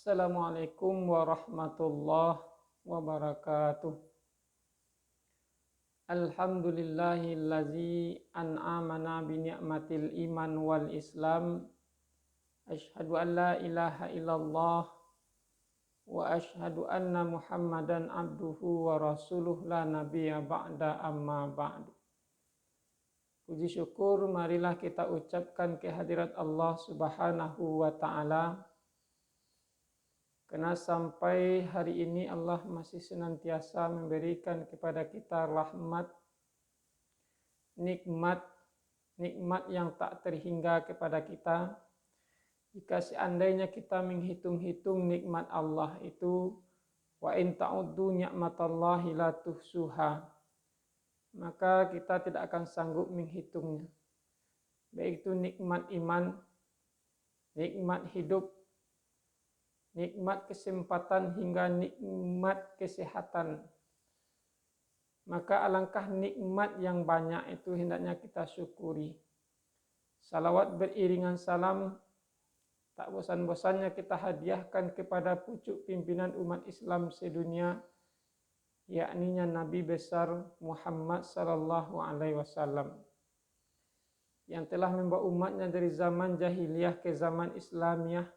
Assalamualaikum warahmatullahi wabarakatuh. Alhamdulillahillazi an'amana bi ni'matil iman wal islam. Asyhadu an la ilaha illallah wa asyhadu anna Muhammadan abduhu wa rasuluh la nabiyya ba'da amma ba'du. Puji syukur marilah kita ucapkan kehadirat Allah Subhanahu wa taala. Karena sampai hari ini Allah masih senantiasa memberikan kepada kita rahmat, nikmat yang tak terhingga kepada kita. Jika seandainya kita menghitung-hitung nikmat Allah itu, wa in ta'uddu ni'matallahi la tuhsuha, maka kita tidak akan sanggup menghitungnya. Baik itu nikmat iman, nikmat hidup, nikmat kesempatan hingga nikmat kesehatan. Maka alangkah nikmat yang banyak itu hendaknya kita syukuri. Salawat beriringan salam tak bosan-bosannya kita hadiahkan kepada pucuk pimpinan umat Islam sedunia, yakni Nabi besar Muhammad sallallahu alaihi wasallam, yang telah membawa umatnya dari zaman jahiliyah ke zaman Islamiyah,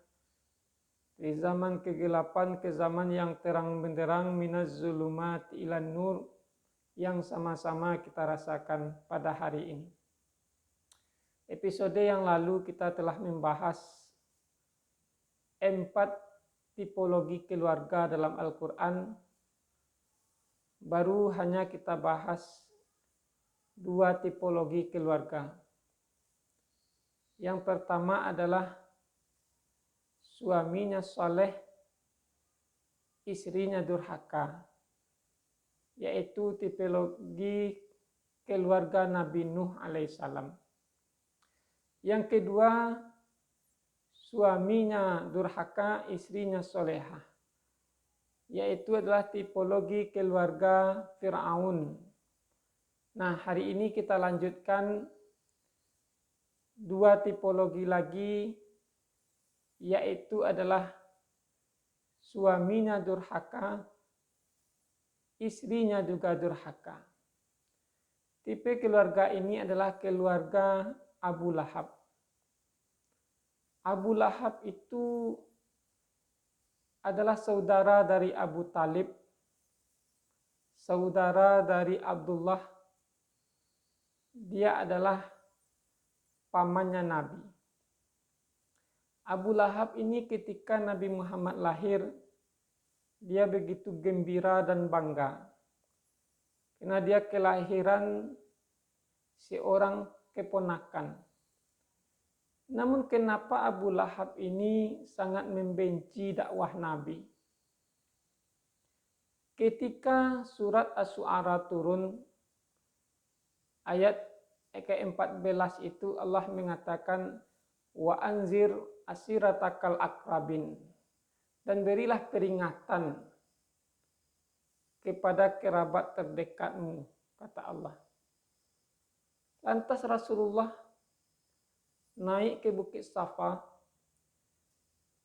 dari zaman kegelapan ke zaman yang terang benderang, minaz zulumat ilan nur, yang sama-sama kita rasakan pada hari ini. Episode yang lalu kita telah membahas 4 tipologi keluarga dalam Al-Quran. Baru hanya kita bahas 2 tipologi keluarga. Yang pertama adalah suaminya soleh, istrinya durhaka, yaitu tipologi keluarga Nabi Nuh alaihissalam. Yang kedua, suaminya durhaka, istrinya solehah, yaitu adalah tipologi keluarga Fir'aun. Nah, hari ini kita lanjutkan 2 tipologi lagi, yaitu adalah suaminya durhaka, istrinya juga durhaka. Tipe keluarga ini adalah keluarga Abu Lahab. Abu Lahab itu adalah saudara dari Abu Talib, saudara dari Abdullah. Dia adalah pamannya Nabi. Abu Lahab ini ketika Nabi Muhammad lahir, dia begitu gembira dan bangga. Karena dia kelahiran seorang keponakan. Namun kenapa Abu Lahab ini sangat membenci dakwah Nabi? Ketika surat Asy-Syu'ara turun, ayat ke-14 itu Allah mengatakan, wa anzir asiratakal akrabin, dan berilah peringatan kepada kerabat terdekatmu, kata Allah. Lantas Rasulullah naik ke Bukit Safa,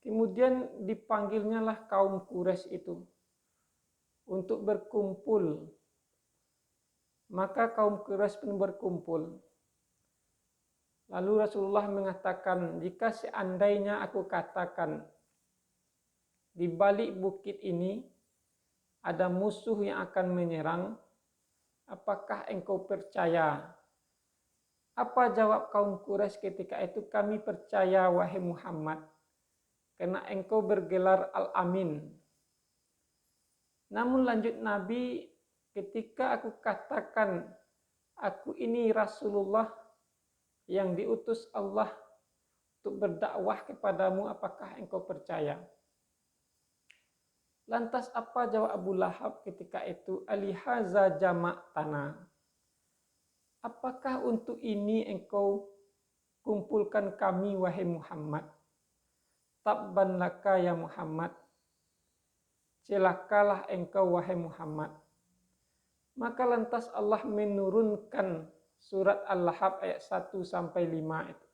kemudian dipanggilnya lah kaum Quraisy itu untuk berkumpul. Maka kaum Quraisy pun berkumpul. Lalu Rasulullah mengatakan, jika seandainya aku katakan di balik bukit ini ada musuh yang akan menyerang, apakah engkau percaya? Apa jawab kaum Quraisy ketika itu? Kami percaya wahai Muhammad, karena engkau bergelar Al-Amin. Namun lanjut Nabi, ketika aku katakan aku ini Rasulullah yang diutus Allah untuk berdakwah kepadamu, apakah engkau percaya? Lantas apa jawab Abu Lahab ketika itu? Alihaza jama'tana. Apakah untuk ini engkau kumpulkan kami wahai Muhammad? Tabban laka ya Muhammad. Celakalah engkau wahai Muhammad. Maka lantas Allah menurunkan surat Al-Lahab ayat 1-5 itu.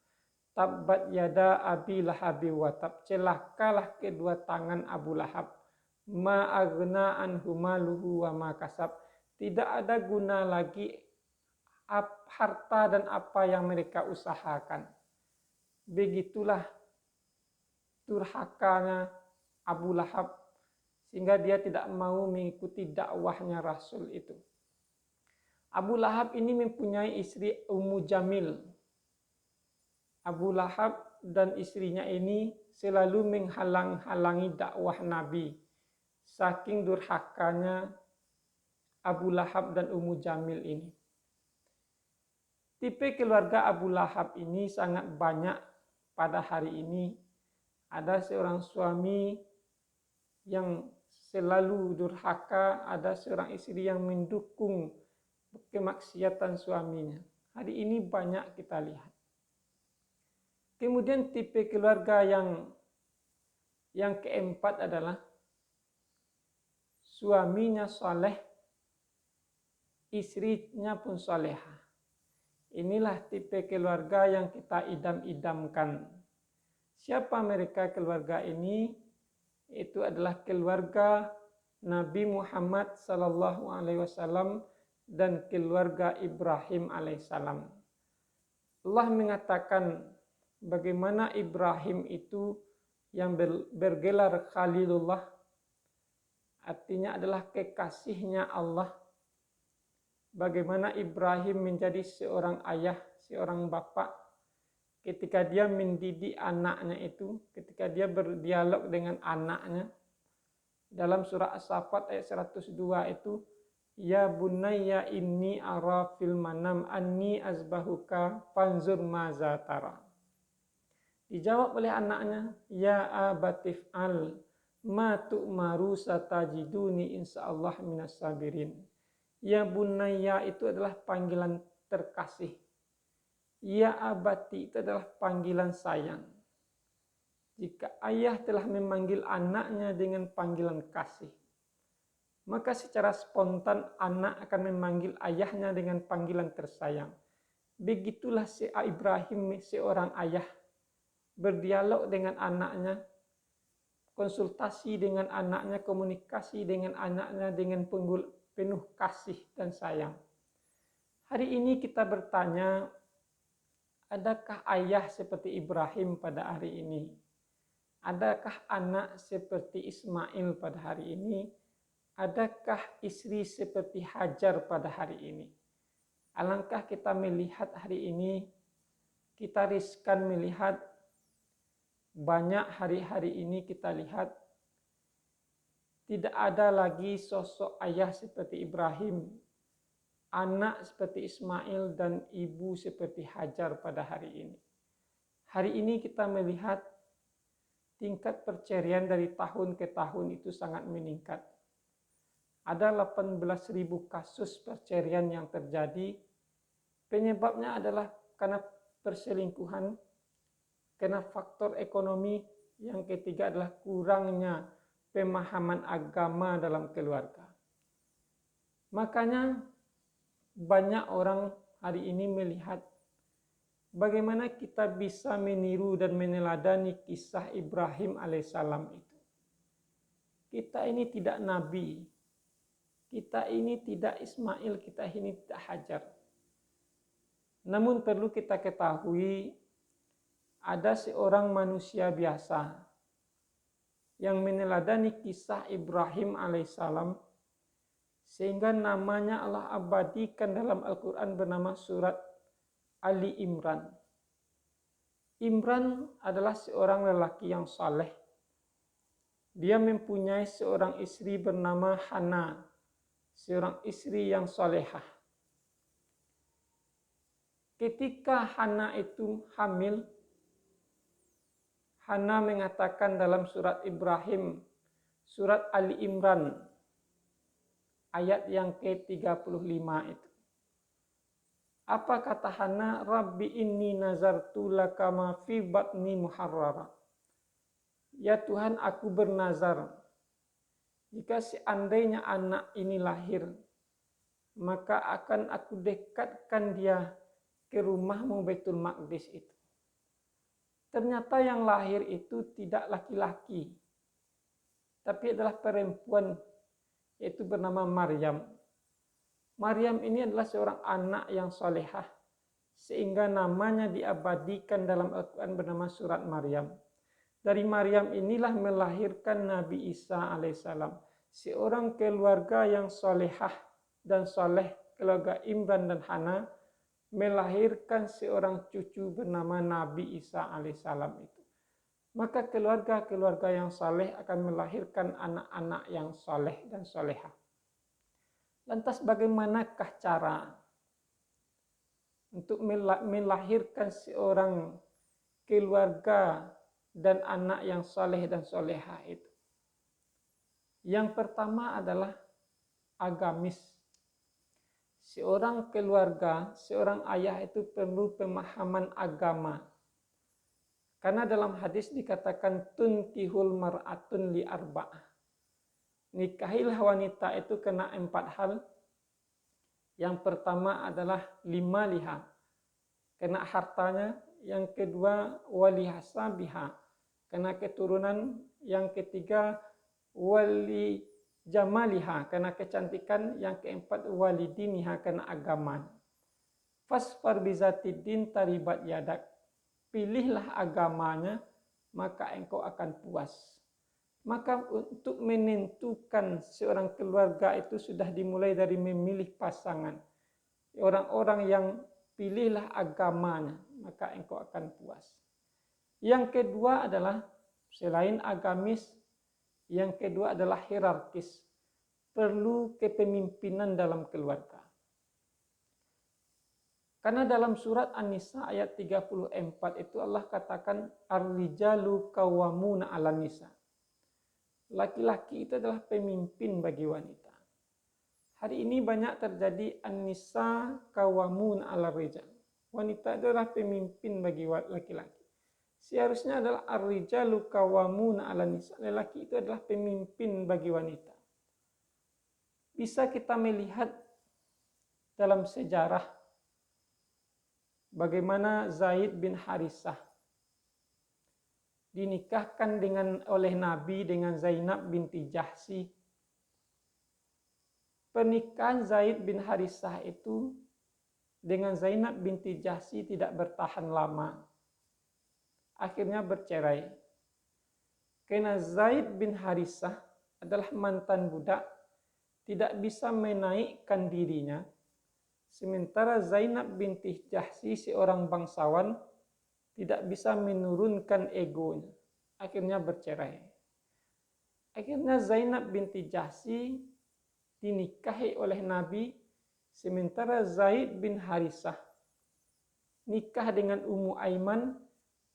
tabbat yada abi lahabi wa tab, celakalah kedua tangan Abu Lahab, ma aghna anhu maluhu wa ma kasab, tidak ada guna lagi harta dan apa yang mereka usahakan. Begitulah durhakanya Abu Lahab, sehingga dia tidak mau mengikuti dakwahnya Rasul itu. Abu Lahab ini mempunyai istri Ummu Jamil. Abu Lahab dan istrinya ini selalu menghalang-halangi dakwah Nabi. Saking durhakanya Abu Lahab dan Ummu Jamil ini. Tipe keluarga Abu Lahab ini sangat banyak pada hari ini. Ada seorang suami yang selalu durhaka, ada seorang istri yang mendukung kemaksiatan suaminya. Hari ini banyak kita lihat. Kemudian tipe keluarga yang keempat adalah suaminya soleh, istrinya pun solehah. Inilah tipe keluarga yang kita idam-idamkan. Siapa mereka keluarga ini? Itu adalah keluarga Nabi Muhammad SAW dan keluarga Ibrahim alaihissalam. Allah mengatakan bagaimana Ibrahim itu yang bergelar Khalilullah, artinya adalah kekasihnya Allah. Bagaimana Ibrahim menjadi seorang ayah, seorang bapak, ketika dia mendidik anaknya itu, ketika dia berdialog dengan anaknya. Dalam surah As-Saffat ayat 102 itu, ya bunayya inni ara fil manam anni azbahuka fanzur maza tara. Dijawab oleh anaknya, ya abatif al ma tu'maru satajiduni insyaallah minas sabirin. Ya bunayya itu adalah panggilan terkasih. Ya abati itu adalah panggilan sayang. Jika ayah telah memanggil anaknya dengan panggilan kasih, maka secara spontan anak akan memanggil ayahnya dengan panggilan tersayang. Begitulah si Ibrahim, seorang ayah, berdialog dengan anaknya, konsultasi dengan anaknya, komunikasi dengan anaknya dengan penuh kasih dan sayang. Hari ini kita bertanya, adakah ayah seperti Ibrahim pada hari ini? Adakah anak seperti Ismail pada hari ini? Adakah istri seperti Hajar pada hari ini? Alangkah kita melihat hari ini, kita riskan melihat banyak hari-hari ini kita lihat tidak ada lagi sosok ayah seperti Ibrahim, anak seperti Ismail, dan ibu seperti Hajar pada hari ini. Hari ini kita melihat tingkat perceraian dari tahun ke tahun itu sangat meningkat. Ada 18.000 kasus perceraian yang terjadi. Penyebabnya adalah karena perselingkuhan, karena faktor ekonomi, yang ketiga adalah kurangnya pemahaman agama dalam keluarga. Makanya banyak orang hari ini melihat bagaimana kita bisa meniru dan meneladani kisah Ibrahim alaihissalam itu. Kita ini tidak nabi, kita ini tidak Ismail, kita ini tidak Hajar. Namun perlu kita ketahui, ada seorang manusia biasa yang meneladani kisah Ibrahim alaihissalam, sehingga namanya Allah abadikan dalam Al-Quran bernama surat Ali Imran. Imran adalah seorang lelaki yang saleh. Dia mempunyai seorang istri bernama Hana, seorang istri yang salehah. Ketika Hana itu hamil, Hana mengatakan dalam surat Ibrahim, surat Ali Imran, ayat yang ke-35 itu. Apa kata Hana? Rabbi inni nazartu laka ma fi batni muharrara. Ya Tuhan, aku bernazar, jika seandainya anak ini lahir, maka akan aku dekatkan dia ke rumahmu Baitul Maqdis itu. ternyata yang lahir itu tidak laki-laki, tapi adalah perempuan, yaitu bernama Maryam. Maryam ini adalah seorang anak yang solehah, sehingga namanya diabadikan dalam Al-Quran bernama surat Maryam. Dari Maryam inilah melahirkan Nabi Isa alaihissalam, seorang keluarga yang solehah dan soleh, keluarga Imran dan Hana, melahirkan seorang cucu bernama Nabi Isa alaihissalam itu. Maka keluarga-keluarga yang soleh akan melahirkan anak-anak yang soleh dan solehah. Lantas bagaimanakah cara untuk melahirkan seorang keluarga dan anak yang soleh dan solehah itu? Yang pertama adalah agamis. Seorang keluarga, seorang ayah itu perlu pemahaman agama. Karena dalam hadis dikatakan tunkihul mar'atun li arba'ah. Nikahilah wanita itu kena 4 hal. Yang pertama adalah 5 liha, kena hartanya. Yang kedua wali hasabiha, kena keturunan. Yang ketiga wali jamaliha, kena kecantikan. Yang keempat wali diniha, kena agama. Fasfar bizatidin taribat yadak, pilihlah agamanya maka engkau akan puas. Maka untuk menentukan seorang keluarga itu sudah dimulai dari memilih pasangan. Orang-orang yang pilihlah agamanya, maka engkau akan puas. Yang kedua adalah selain agamis, yang kedua adalah hierarkis. Perlu kepemimpinan dalam keluarga. Karena dalam surat An-Nisa ayat 34 itu Allah katakan ar-rijalu qawwamuna 'alan nisa. Laki-laki itu adalah pemimpin bagi wanita. Hari ini banyak terjadi an-nisa qawwamun 'alal rijal. Wanita itu adalah pemimpin bagi laki-laki. Seharusnya adalah ar-rijalu qawwamun 'alan nisa. Lelaki itu adalah pemimpin bagi wanita. Bisa kita melihat dalam sejarah bagaimana Zaid bin Harisah dinikahkan oleh Nabi dengan Zainab binti Jahsy. Pernikahan Zaid bin Harisah itu dengan Zainab binti Jahsy tidak bertahan lama. Akhirnya bercerai. Karena Zaid bin Harisah adalah mantan budak, tidak bisa menaikkan dirinya. Sementara Zainab binti Jahsy seorang bangsawan tidak bisa menurunkan egonya. Akhirnya bercerai. Akhirnya Zainab binti Jahsy dinikahi oleh Nabi, sementara Zaid bin Harisah nikah dengan Ummu Aiman.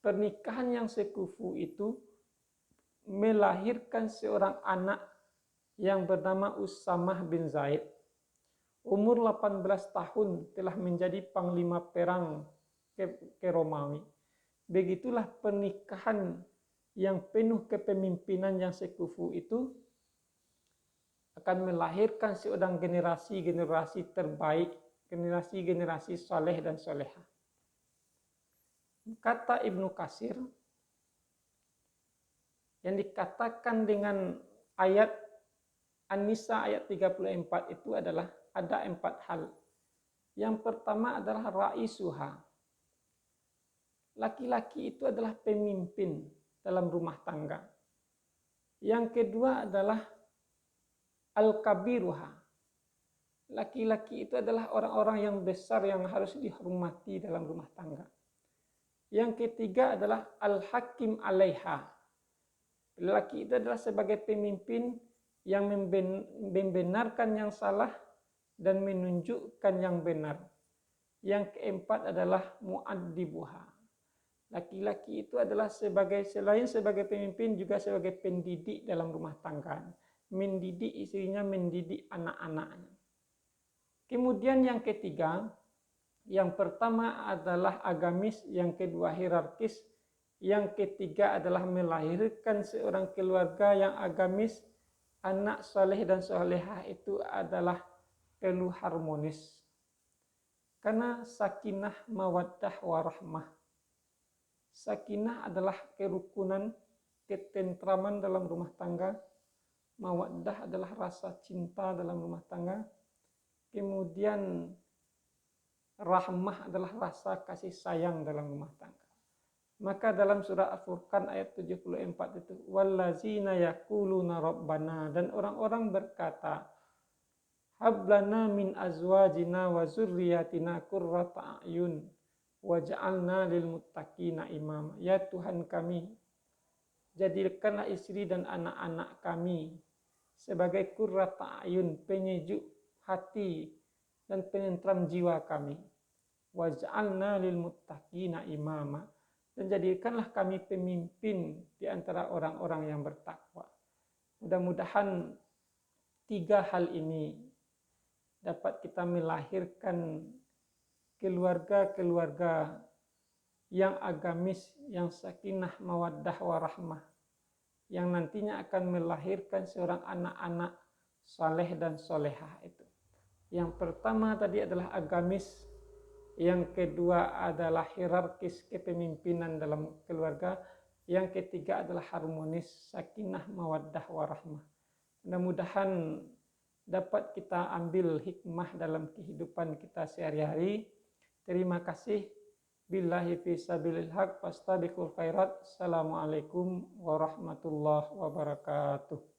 Pernikahan yang sekufu itu melahirkan seorang anak yang bernama Usamah bin Zaid. Umur 18 tahun telah menjadi panglima perang ke Romawi. Begitulah pernikahan yang penuh kepemimpinan yang sekufu itu akan melahirkan seorang generasi-generasi terbaik, generasi-generasi soleh dan solehah. Kata Ibnu Katsir, yang dikatakan dengan ayat An-Nisa ayat 34 itu adalah ada 4 hal. Yang pertama adalah raisuha. Laki-laki itu adalah pemimpin dalam rumah tangga. Yang kedua adalah al-kabiruha. Laki-laki itu adalah orang-orang yang besar yang harus dihormati dalam rumah tangga. Yang ketiga adalah al-hakim alaiha. Laki itu adalah sebagai pemimpin yang membenarkan yang salah dan menunjukkan yang benar. Yang keempat adalah muaddibuha. Laki-laki itu adalah selain sebagai pemimpin juga sebagai pendidik dalam rumah tangga. Mendidik istrinya, mendidik anak-anaknya. Kemudian yang ketiga, yang pertama adalah agamis, yang kedua hierarkis, yang ketiga adalah melahirkan seorang keluarga yang agamis. Anak soleh dan solehah itu adalah perlu harmonis. Karena sakinah, mawaddah, warahmah. Sakinah adalah kerukunan, ketentraman dalam rumah tangga. Mawaddah adalah rasa cinta dalam rumah tangga. Kemudian rahmah adalah rasa kasih sayang dalam rumah tangga. Maka dalam surah Al-Furqan ayat 74 itu, wallazina yaquluna rabbana, dan orang-orang berkata, hablana min azwajina wa zurriyatina qurrata a'yun waj'alna lil muttaqina imama. Ya Tuhan kami, jadikanlah istri dan anak-anak kami sebagai qurrata a'yun, penyejuk hati dan penentram jiwa kami. Waj'alna lil muttaqina imama, dan jadikanlah kami pemimpin di antara orang-orang yang bertakwa. Mudah-mudahan 3 hal ini dapat kita melahirkan keluarga-keluarga yang agamis, yang sakinah, mawaddah, warahmah, yang nantinya akan melahirkan seorang anak-anak saleh dan solehah itu. Yang pertama tadi adalah agamis, yang kedua adalah hierarkis kepemimpinan dalam keluarga, yang ketiga adalah harmonis, sakinah, mawaddah, warahmah. Mudah-mudahan dapat kita ambil hikmah dalam kehidupan kita sehari-hari. Terima kasih. Billahi fi sabilil haq fastabiqul khairat. Assalamualaikum warahmatullahi wabarakatuh.